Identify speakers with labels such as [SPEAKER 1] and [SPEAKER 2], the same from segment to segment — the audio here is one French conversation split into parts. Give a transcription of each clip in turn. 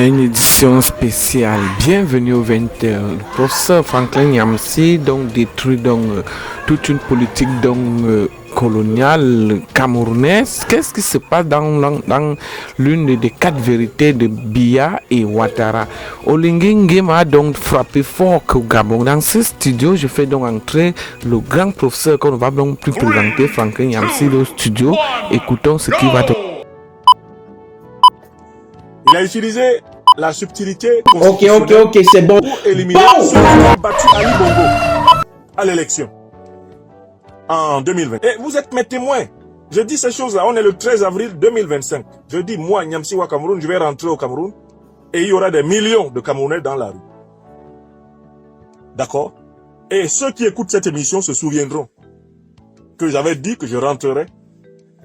[SPEAKER 1] une édition spéciale. Bienvenue au 20h. Le professeur Franklin Nyamsi donc détruit toute une politique coloniale camerounaise. Qu'est-ce qui se passe dans l'une des 4 vérités de Biya et Ouattara? Oligui Nguema a donc frappé fort au Gabon. Dans ce studio, je fais donc entrer le grand professeur qu'on ne va donc plus présenter, Franklin Nyamsi, au studio. Écoutons ce qu'il va dire.
[SPEAKER 2] Il a utilisé la subtilité
[SPEAKER 3] Ok, c'est bon.
[SPEAKER 2] pour éliminer ceux qui ont battu Ali Bongo à l'élection en 2020. Et vous êtes mes témoins. Je dis ces choses-là, on est le 13 avril 2025. Je dis, moi, Nyamsi Wa Cameroun, je vais rentrer au Cameroun et il y aura des millions de Camerounais dans la rue. D'accord? Et ceux qui écoutent cette émission se souviendront que j'avais dit que je rentrerai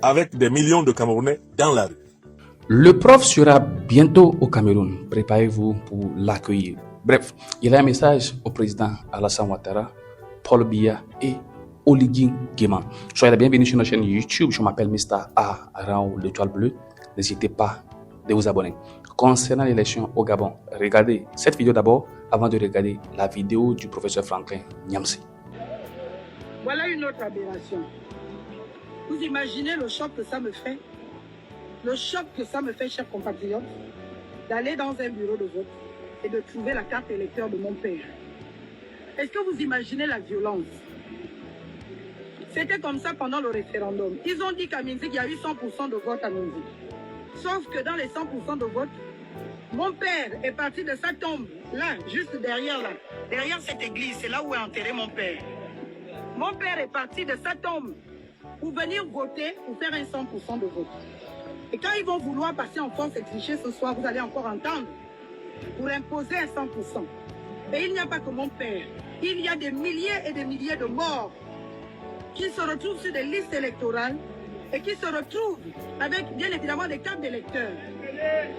[SPEAKER 2] avec des millions de Camerounais dans la rue.
[SPEAKER 3] Le prof sera bientôt au Cameroun. Préparez-vous pour l'accueillir. Bref, il y a un message au président Alassane Ouattara, Paul Biya et Oligui Nguema. Soyez la bienvenue sur notre chaîne YouTube. Je m'appelle Mr. A. Raoul l'étoile bleue. N'hésitez pas de vous abonner. Concernant l'élection au Gabon, regardez cette vidéo d'abord avant de regarder la vidéo du professeur Franklin Nyamsi.
[SPEAKER 4] Voilà une autre aberration. Vous imaginez le choc que ça me fait? Le choc que ça me fait, chers compatriotes, d'aller dans un bureau de vote et de trouver la carte électeur de mon père. Est-ce que vous imaginez la violence? C'était comme ça pendant le référendum. Ils ont dit qu'à Minzik, il y a eu 100% de vote à Minzik. Sauf que dans les 100% de vote, mon père est parti de sa tombe, là, juste derrière cette église, c'est là où est enterré mon père. Mon père est parti de sa tombe pour venir voter, pour faire un 100% de vote. Et quand ils vont vouloir passer en force et tricher ce soir, vous allez encore entendre, pour imposer un 100%. Et il n'y a pas que mon père. Il y a des milliers et des milliers de morts qui se retrouvent sur des listes électorales et qui se retrouvent avec, bien évidemment, des cartes d'électeurs.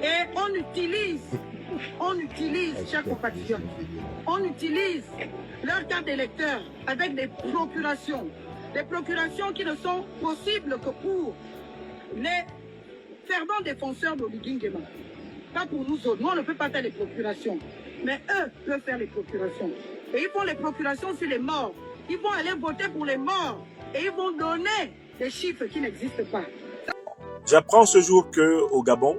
[SPEAKER 4] Et on utilise, chers compatriotes, on utilise leurs cartes d'électeurs avec des procurations. Des procurations qui ne sont possibles que pour les fervents défenseurs d'Oligui Nguema. Pas pour nous autres. Nous, on ne peut pas faire les procurations. Mais eux peuvent faire les procurations. Et ils font les procurations sur les morts. Ils vont aller voter pour les morts. Et ils vont donner des chiffres qui n'existent pas.
[SPEAKER 2] J'apprends ce jour qu'au Gabon,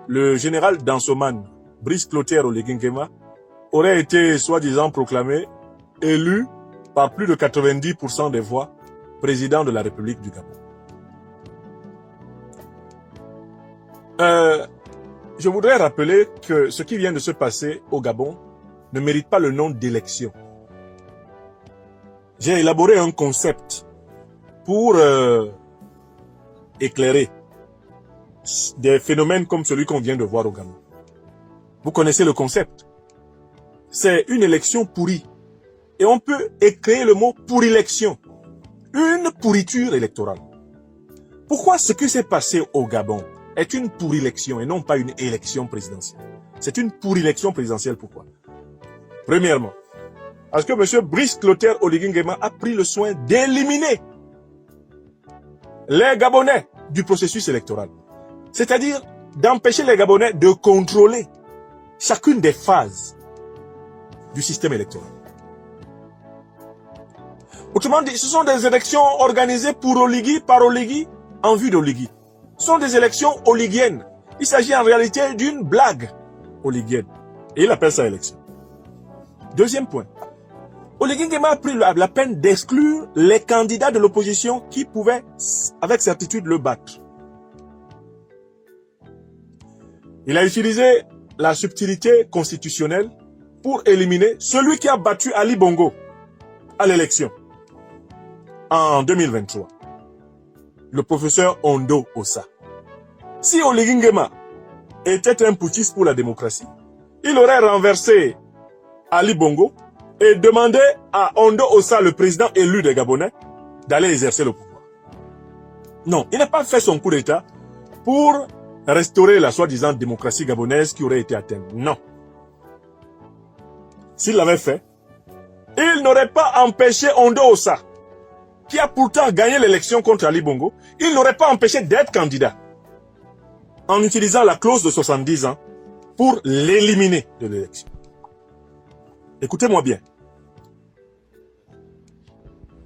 [SPEAKER 2] le général Dansoman, Brice Clotaire Oligui Nguema, aurait été soi-disant proclamé élu par plus de 90% des voix président de la République du Gabon. Je voudrais rappeler que ce qui vient de se passer au Gabon ne mérite pas le nom d'élection. J'ai élaboré un concept pour éclairer des phénomènes comme celui qu'on vient de voir au Gabon. Vous connaissez le concept. C'est une élection pourrie. Et on peut écrire le mot pourrilection. Une pourriture électorale. Pourquoi ce qui s'est passé au Gabon est une pourrilection et non pas une élection présidentielle? C'est une pourrilection présidentielle, pourquoi? Premièrement, parce que M. Brice Clotaire Oligui Nguema a pris le soin d'éliminer les Gabonais du processus électoral. C'est-à-dire d'empêcher les Gabonais de contrôler chacune des phases du système électoral. Autrement dit, ce sont des élections organisées pour Oligui, par Oligui, en vue d'Oligui. Ce sont des élections oliguiennes. Il s'agit en réalité d'une blague oliguienne. Et il appelle ça élection. Deuxième point. Oligui Nguema a pris la peine d'exclure les candidats de l'opposition qui pouvaient, avec certitude, le battre. Il a utilisé la subtilité constitutionnelle pour éliminer celui qui a battu Ali Bongo à l'élection en 2023. Le professeur Ondo Ossa. Si Oligui Nguema était un putschiste pour la démocratie, il aurait renversé Ali Bongo et demandé à Ondo Ossa, le président élu des Gabonais, d'aller exercer le pouvoir. Non, il n'a pas fait son coup d'État pour restaurer la soi-disant démocratie gabonaise qui aurait été atteinte. Non. S'il l'avait fait, il n'aurait pas empêché Ondo Ossa, qui a pourtant gagné l'élection contre Ali Bongo, il n'aurait pas empêché d'être candidat en utilisant la clause de 70 ans pour l'éliminer de l'élection. Écoutez-moi bien.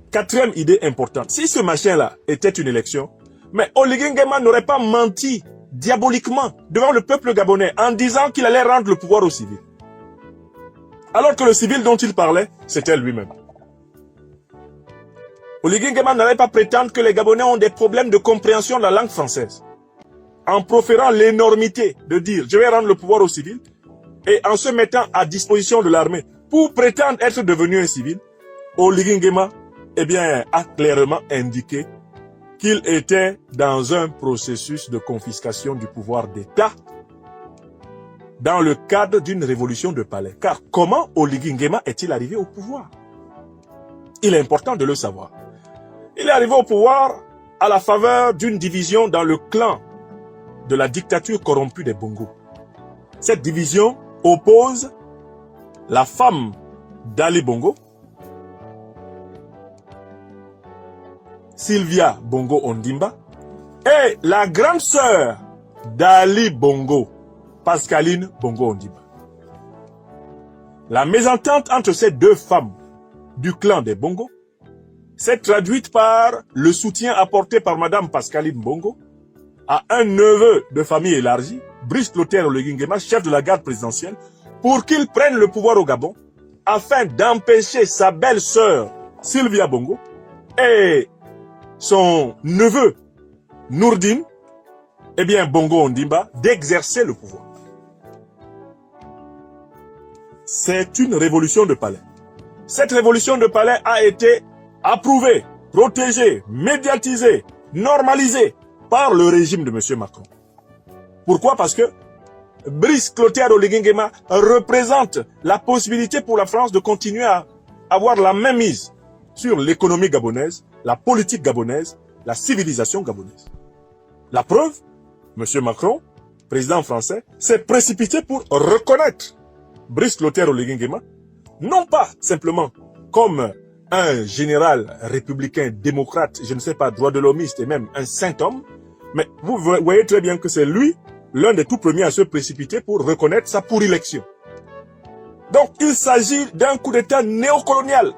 [SPEAKER 2] Quatrième idée importante. Si ce machin-là était une élection, mais Oligui Nguema n'aurait pas menti diaboliquement devant le peuple gabonais en disant qu'il allait rendre le pouvoir aux civils. Alors que le civil dont il parlait, c'était lui-même. Oligui Nguema n'allait pas prétendre que les Gabonais ont des problèmes de compréhension de la langue française. En proférant l'énormité de dire « je vais rendre le pouvoir aux civils » et en se mettant à disposition de l'armée pour prétendre être devenu un civil, Oligui Nguema a clairement indiqué qu'il était dans un processus de confiscation du pouvoir d'État dans le cadre d'une révolution de palais. Car comment Oligui Nguema est-il arrivé au pouvoir? Il est important de le savoir. Il est arrivé au pouvoir à la faveur d'une division dans le clan de la dictature corrompue des Bongo. Cette division oppose la femme d'Ali Bongo, Sylvia Bongo Ondimba, et la grande sœur d'Ali Bongo, Pascaline Bongo Ondimba. La mésentente entre ces deux femmes du clan des Bongo s'est traduite par le soutien apporté par Madame Pascaline Bongo à un neveu de famille élargie, Brice Clotaire Oligui Nguema, chef de la garde présidentielle, pour qu'il prenne le pouvoir au Gabon afin d'empêcher sa belle-sœur Sylvia Bongo et son neveu Nourdine, Bongo Ondimba, d'exercer le pouvoir. C'est une révolution de palais. Cette révolution de palais a été approuvée, protégée, médiatisée, normalisée par le régime de M. Macron. Pourquoi? Parce que Brice Clotaire Oligui Nguema représente la possibilité pour la France de continuer à avoir la même mise sur l'économie gabonaise, la politique gabonaise, la civilisation gabonaise. La preuve, M. Macron, président français, s'est précipité pour reconnaître Brice Clotaire Oligui Nguema, non pas simplement comme un général républicain, démocrate, je ne sais pas, droit de l'homiste et même un saint homme, mais vous voyez très bien que c'est lui, l'un des tout premiers à se précipiter pour reconnaître sa pour-élection. Donc il s'agit d'un coup d'État néocolonial.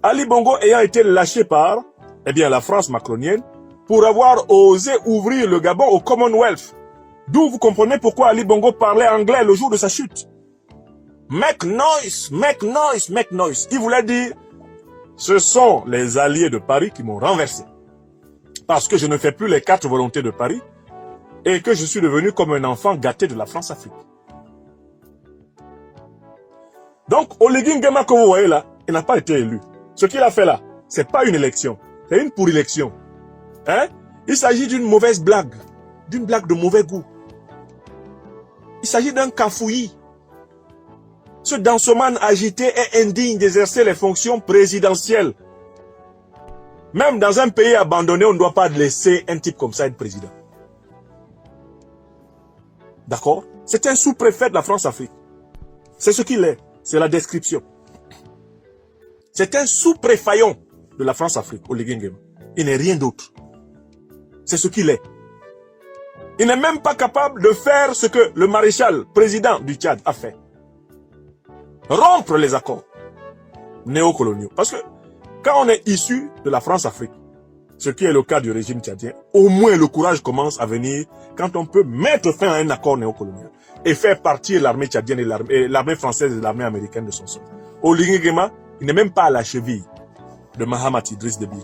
[SPEAKER 2] Ali Bongo ayant été lâché par la France macronienne pour avoir osé ouvrir le Gabon au Commonwealth. D'où vous comprenez pourquoi Ali Bongo parlait anglais le jour de sa chute. Make noise, make noise, make noise. Il voulait dire, ce sont les alliés de Paris qui m'ont renversé. Parce que je ne fais plus les 4 volontés de Paris et que je suis devenu comme un enfant gâté de la France-Afrique. Donc, Oligui Nguema que vous voyez là, il n'a pas été élu. Ce qu'il a fait là, c'est pas une élection, c'est une pour-élection. Il s'agit d'une mauvaise blague, d'une blague de mauvais goût. Il s'agit d'un cafouillis. Ce dansoman agité est indigne d'exercer les fonctions présidentielles. Même dans un pays abandonné, on ne doit pas laisser un type comme ça être président. D'accord? C'est un sous-préfet de la France-Afrique. C'est ce qu'il est. C'est la description. C'est un sous-préfaillon de la France-Afrique, Oligui Nguema. Il n'est rien d'autre. C'est ce qu'il est. Il n'est même pas capable de faire ce que le maréchal président du Tchad a fait. Rompre les accords néocoloniaux. Parce que quand on est issu de la France-Afrique, ce qui est le cas du régime tchadien, au moins le courage commence à venir quand on peut mettre fin à un accord néocolonial et faire partir l'armée tchadienne et l'armée française et l'armée américaine de son sol. Oligui Nguema, il n'est même pas à la cheville de Mahamat Idriss Déby.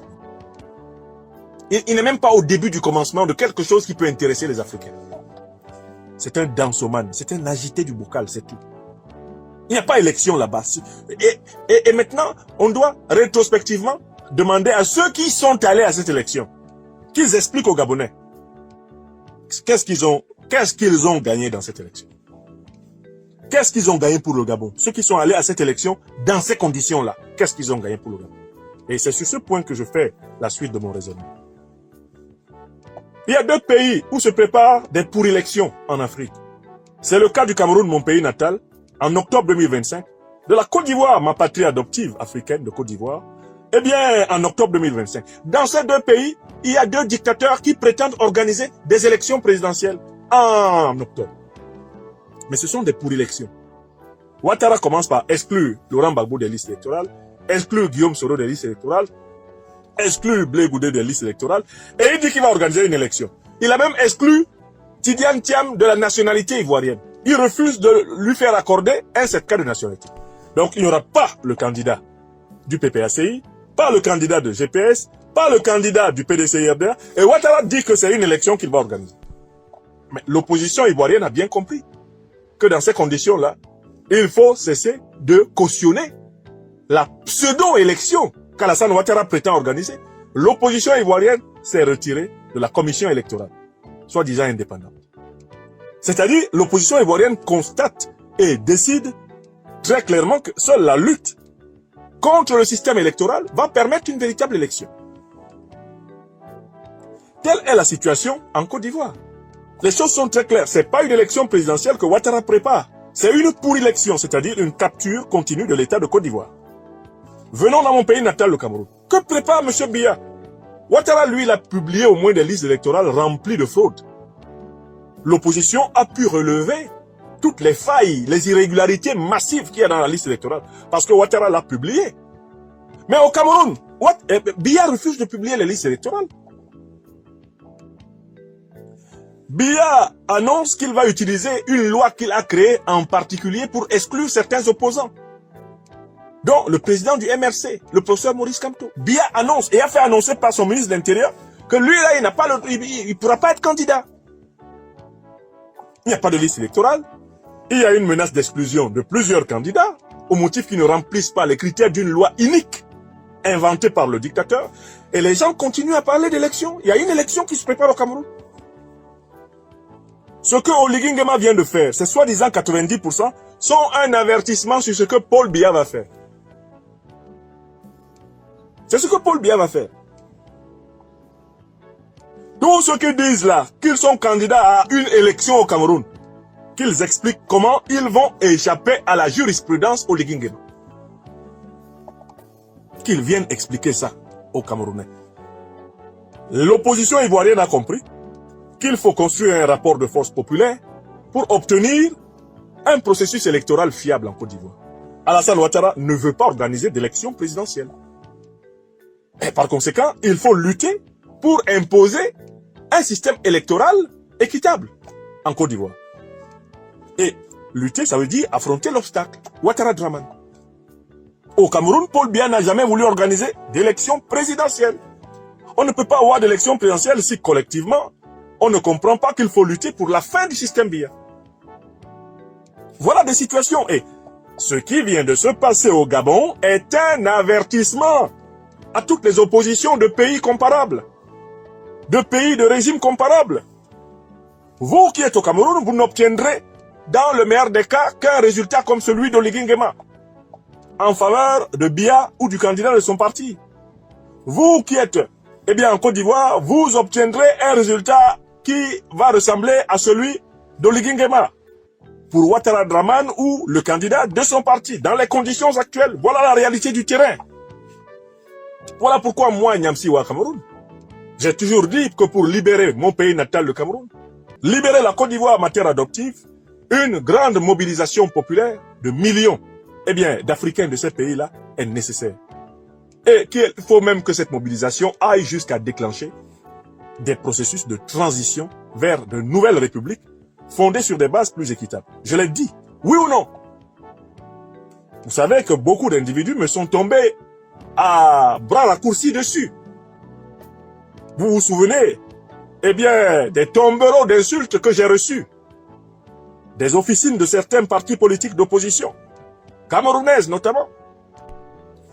[SPEAKER 2] Il n'est même pas au début du commencement de quelque chose qui peut intéresser les Africains. C'est un dansoman, c'est un agité du bocal, c'est tout. Il n'y a pas élection là-bas. Et maintenant, on doit rétrospectivement demander à ceux qui sont allés à cette élection qu'ils expliquent aux Gabonais qu'est-ce qu'ils ont gagné dans cette élection. Qu'est-ce qu'ils ont gagné pour le Gabon? Ceux qui sont allés à cette élection dans ces conditions-là, qu'est-ce qu'ils ont gagné pour le Gabon? Et c'est sur ce point que je fais la suite de mon raisonnement. Il y a 2 pays où se préparent des pour-élections en Afrique. C'est le cas du Cameroun, mon pays natal, en octobre 2025, de la Côte d'Ivoire, ma patrie adoptive africaine de Côte d'Ivoire, en octobre 2025. Dans ces 2 pays, il y a 2 dictateurs qui prétendent organiser des élections présidentielles en octobre. Mais ce sont des pour-élections. Ouattara commence par exclure Laurent Gbagbo des listes électorales, exclure Guillaume Soro des listes électorales, exclure Blé Goudé des listes électorales, et il dit qu'il va organiser une élection. Il a même exclu Tidiane Thiam de la nationalité ivoirienne. Il refuse de lui faire accorder un certificat de nationalité. Donc il n'y aura pas le candidat du PPACI, pas le candidat de GPS, pas le candidat du PDC-RDA, et Ouattara dit que c'est une élection qu'il va organiser. Mais l'opposition ivoirienne a bien compris que dans ces conditions-là, il faut cesser de cautionner la pseudo-élection qu'Alassane Ouattara prétend organiser. L'opposition ivoirienne s'est retirée de la commission électorale, soi-disant indépendante. C'est-à-dire, l'opposition ivoirienne constate et décide très clairement que seule la lutte contre le système électoral va permettre une véritable élection. Telle est la situation en Côte d'Ivoire. Les choses sont très claires. C'est pas une élection présidentielle que Ouattara prépare. C'est une pour-élection, c'est-à-dire une capture continue de l'État de Côte d'Ivoire. Venons dans mon pays natal, le Cameroun. Que prépare M. Biya? Ouattara, lui, il a publié au moins des listes électorales remplies de fraudes. L'opposition a pu relever toutes les failles, les irrégularités massives qu'il y a dans la liste électorale, parce que Ouattara l'a publié. Mais au Cameroun, Biya refuse de publier les listes électorales. Biya annonce qu'il va utiliser une loi qu'il a créée en particulier pour exclure certains opposants, dont le président du MRC, le professeur Maurice Kamto. Biya annonce et a fait annoncer par son ministre de l'Intérieur que lui là, il ne pourra pas être candidat. Il n'y a pas de liste électorale. Il y a une menace d'exclusion de plusieurs candidats au motif qu'ils ne remplissent pas les critères d'une loi unique inventée par le dictateur. Et les gens continuent à parler d'élection. Il y a une élection qui se prépare au Cameroun. Ce que Oligui Nguema vient de faire, c'est soi-disant 90%, sont un avertissement sur ce que Paul Biya va faire. C'est ce que Paul Biya va faire. Tous ceux qui disent là qu'ils sont candidats à une élection au Cameroun, qu'ils expliquent comment ils vont échapper à la jurisprudence Oligui Nguema. Qu'ils viennent expliquer ça aux Camerounais. L'opposition ivoirienne a compris qu'il faut construire un rapport de force populaire pour obtenir un processus électoral fiable en Côte d'Ivoire. Alassane Ouattara ne veut pas organiser d'élection présidentielle. Et par conséquent, il faut lutter pour imposer un système électoral équitable en Côte d'Ivoire. Et lutter, ça veut dire affronter l'obstacle. Ouattara Draman. Au Cameroun, Paul Biya n'a jamais voulu organiser d'élection présidentielle. On ne peut pas avoir d'élection présidentielle si collectivement, on ne comprend pas qu'il faut lutter pour la fin du système Biya. Voilà des situations. Et ce qui vient de se passer au Gabon est un avertissement à toutes les oppositions de pays comparables, de pays de régimes comparables. Vous qui êtes au Cameroun, vous n'obtiendrez dans le meilleur des cas qu'un résultat comme celui d'Oligui Nguema en faveur de Biya ou du candidat de son parti. Vous qui êtes en Côte d'Ivoire, vous obtiendrez un résultat qui va ressembler à celui d'Oligui Nguema pour Ouattara Draman ou le candidat de son parti. Dans les conditions actuelles, voilà la réalité du terrain. Voilà pourquoi moi, Nyamsi Wa Cameroun, j'ai toujours dit que pour libérer mon pays natal, le Cameroun, libérer la Côte d'Ivoire en matière adoptive, une grande mobilisation populaire de millions d'Africains de ces pays-là est nécessaire. Et qu'il faut même que cette mobilisation aille jusqu'à déclencher des processus de transition vers de nouvelles républiques fondées sur des bases plus équitables. Je l'ai dit, oui ou non? Vous savez que beaucoup d'individus me sont tombés à bras raccourcis dessus. Vous vous souvenez, des tombereaux d'insultes que j'ai reçus des officines de certains partis politiques d'opposition, camerounaises notamment,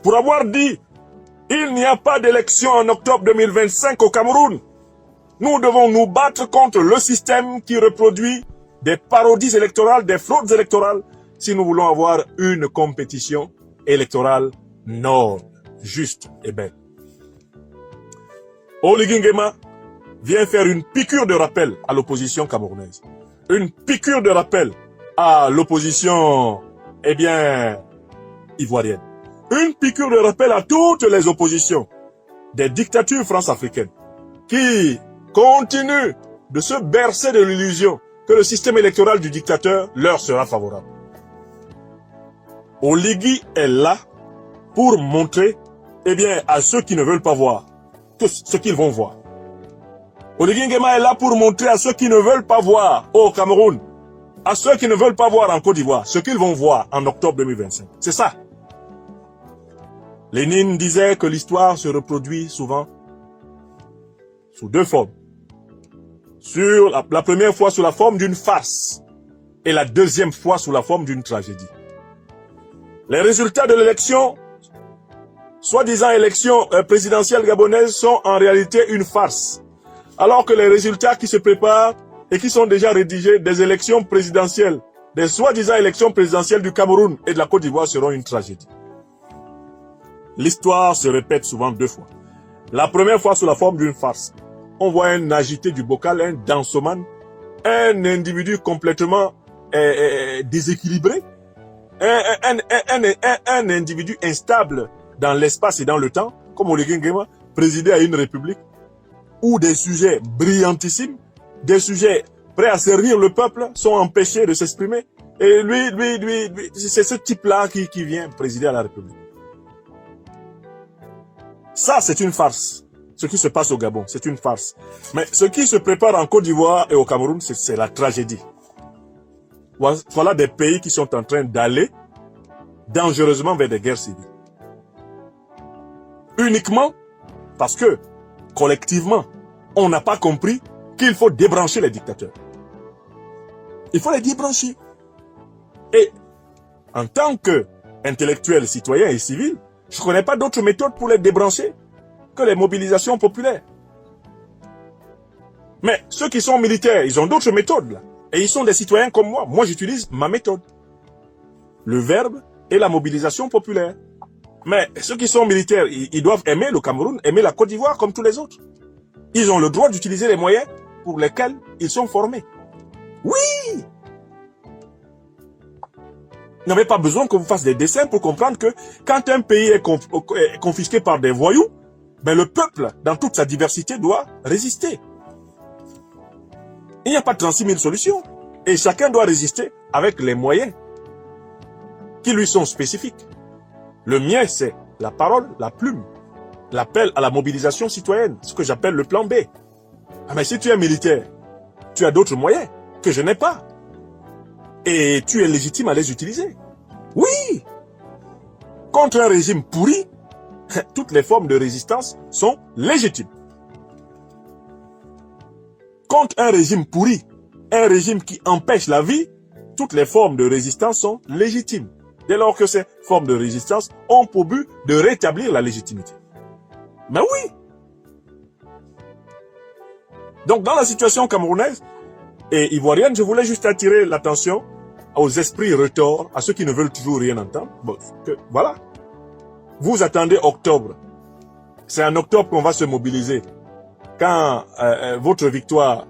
[SPEAKER 2] pour avoir dit « Il n'y a pas d'élection en octobre 2025 au Cameroun. Nous devons nous battre contre le système qui reproduit des parodies électorales, des fraudes électorales, si nous voulons avoir une compétition électorale noble, juste et belle. » Oligui Nguema vient faire une piqûre de rappel à l'opposition camerounaise. Une piqûre de rappel à l'opposition, ivoirienne. Une piqûre de rappel à toutes les oppositions des dictatures france-africaines qui continuent de se bercer de l'illusion que le système électoral du dictateur leur sera favorable. Oligui est là pour montrer, eh bien, à ceux qui ne veulent pas voir, que ce qu'ils vont voir. Oligui Nguema est là pour montrer à ceux qui ne veulent pas voir au Cameroun, à ceux qui ne veulent pas voir en Côte d'Ivoire, ce qu'ils vont voir en octobre 2025. C'est ça. Lénine disait que l'histoire se reproduit souvent sous deux formes. Sur la première fois sous la forme d'une farce et la deuxième fois sous la forme d'une tragédie. Les résultats de l'élection, soi-disant élection présidentielle gabonaise, sont en réalité une farce. Alors que les résultats qui se préparent et qui sont déjà rédigés des élections présidentielles, des soi-disant élections présidentielles du Cameroun et de la Côte d'Ivoire seront une tragédie. L'histoire se répète souvent deux fois. La première fois sous la forme d'une farce. On voit un agité du bocal, un dansoman, un individu complètement déséquilibré, un individu instable dans l'espace et dans le temps, comme Oligui Nguema, présider à une république où des sujets brillantissimes, des sujets prêts à servir le peuple sont empêchés de s'exprimer. Et lui, c'est ce type-là qui vient présider à la république. Ça, c'est une farce. Ce qui se passe au Gabon, c'est une farce. Mais ce qui se prépare en Côte d'Ivoire et au Cameroun, c'est la tragédie. Voilà des pays qui sont en train d'aller dangereusement vers des guerres civiles. Uniquement parce que, collectivement, on n'a pas compris qu'il faut débrancher les dictateurs. Il faut les débrancher. Et en tant qu'intellectuel, citoyen et civil, je ne connais pas d'autres méthodes pour les débrancher que les mobilisations populaires. Mais ceux qui sont militaires, ils ont d'autres méthodes là. Et ils sont des citoyens comme moi. Moi, j'utilise ma méthode. Le verbe et la mobilisation populaire. Mais ceux qui sont militaires, ils doivent aimer le Cameroun, aimer la Côte d'Ivoire comme tous les autres. Ils ont le droit d'utiliser les moyens pour lesquels ils sont formés. Oui! Vous n'avez pas besoin qu'on vous fasse des dessins pour comprendre que quand un pays est confisqué par des voyous, ben le peuple, dans toute sa diversité, doit résister. Il n'y a pas 36 000 solutions. Et chacun doit résister avec les moyens qui lui sont spécifiques. Le mien, c'est la parole, la plume, l'appel à la mobilisation citoyenne, ce que j'appelle le plan B. Ah, mais si tu es militaire, tu as d'autres moyens que je n'ai pas. Et tu es légitime à les utiliser. Oui! Contre un régime pourri, toutes les formes de résistance sont légitimes. Contre un régime pourri, un régime qui empêche la vie, toutes les formes de résistance sont légitimes. Dès lors que ces formes de résistance ont pour but de rétablir la légitimité. Mais oui! Donc dans la situation camerounaise et ivoirienne, je voulais juste attirer l'attention aux esprits retors, à ceux qui ne veulent toujours rien entendre. Bon, voilà. Vous attendez octobre. C'est en octobre qu'on va se mobiliser. Quand votre victoire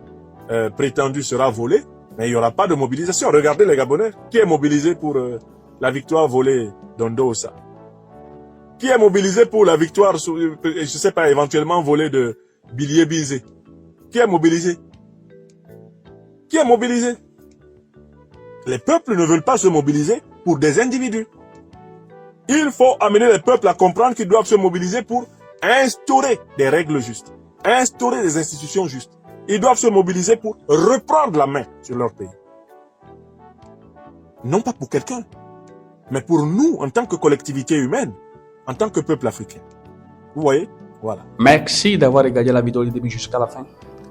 [SPEAKER 2] prétendue sera volée, mais il n'y aura pas de mobilisation. Regardez les Gabonais. Qui est mobilisé pour la victoire volée d'Ondosa? Qui est mobilisé pour la victoire, je ne sais pas, éventuellement volée de Billier Bizé? Qui est mobilisé? Qui est mobilisé? Les peuples ne veulent pas se mobiliser pour des individus. Il faut amener les peuples à comprendre qu'ils doivent se mobiliser pour instaurer des règles justes, instaurer des institutions justes. Ils doivent se mobiliser pour reprendre la main sur leur pays. Non pas pour quelqu'un, mais pour nous en tant que collectivité humaine, en tant que peuple africain. Vous voyez? Voilà.
[SPEAKER 3] Merci d'avoir regardé la vidéo du début jusqu'à la fin.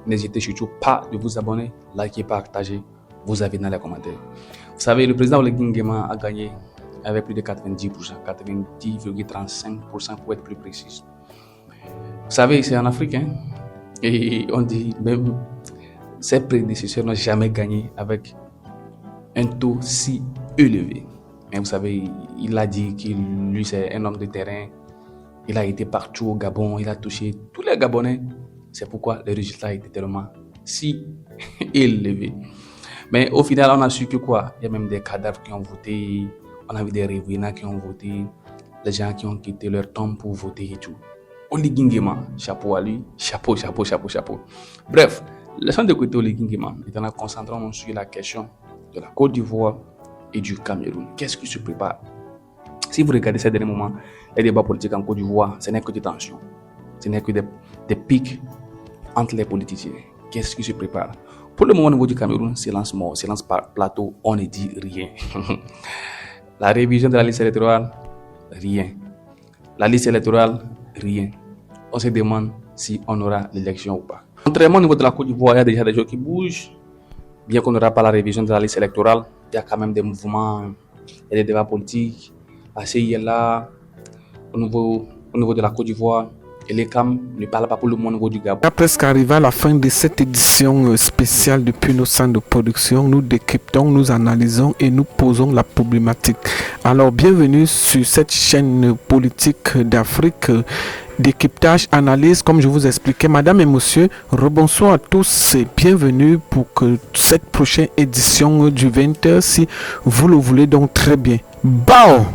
[SPEAKER 3] N'hésitez surtout pas de vous abonner, liker, partager vos avis dans les commentaires. Vous savez, le président Oligui Nguema a gagné avec plus de 90%, 90,35% pour être plus précis. Vous savez, c'est en Afrique, hein? Et on dit même ses prédécesseurs n'ont jamais gagné avec un taux si élevé. Mais vous savez, il a dit qu'il lui c'est un homme de terrain. Il a été partout au Gabon, il a touché tous les Gabonais. C'est pourquoi le résultat était tellement si élevé. Mais au final, on a su que quoi? Il y a même des cadavres qui ont voté, on a vu des revenants qui ont voté, les gens qui ont quitté leur tombe pour voter et tout. Oligui Nguema, chapeau à lui, chapeau. Bref, Laissons de côté Oligui Nguema et en concentrons sur la question de la Côte d'Ivoire et du Cameroun. Qu'est-ce qui se prépare? Si vous regardez ces derniers moments, les débats politiques en Côte d'Ivoire, ce n'est que des tensions. Ce n'est que des pics entre les politiciens. Qu'est-ce qui se prépare? Pour le moment, au niveau du Cameroun, silence mort, silence par plateau, on ne dit rien. La révision de la liste électorale, rien. La liste électorale, rien. On se demande si on aura l'élection ou pas. Contrairement au niveau de la Côte d'Ivoire, il y a déjà des gens qui bougent. Bien qu'on n'aura pas la révision de la liste électorale, il y a quand même des mouvements, il y a des débats politiques. La CI est là, au niveau de la Côte d'Ivoire. Et les CAM ne parlent pas pour le monde au niveau du Gabon.
[SPEAKER 1] On est presque arrivé à la fin de cette édition spéciale depuis nos centres de production. Nous décryptons, nous analysons et nous posons la problématique. Alors, bienvenue sur cette chaîne politique d'Afrique. Décryptage, analyse, comme je vous expliquais. Madame et monsieur, rebonsoir à tous et bienvenue pour que cette prochaine édition du 20h, si vous le voulez donc très bien. Bao!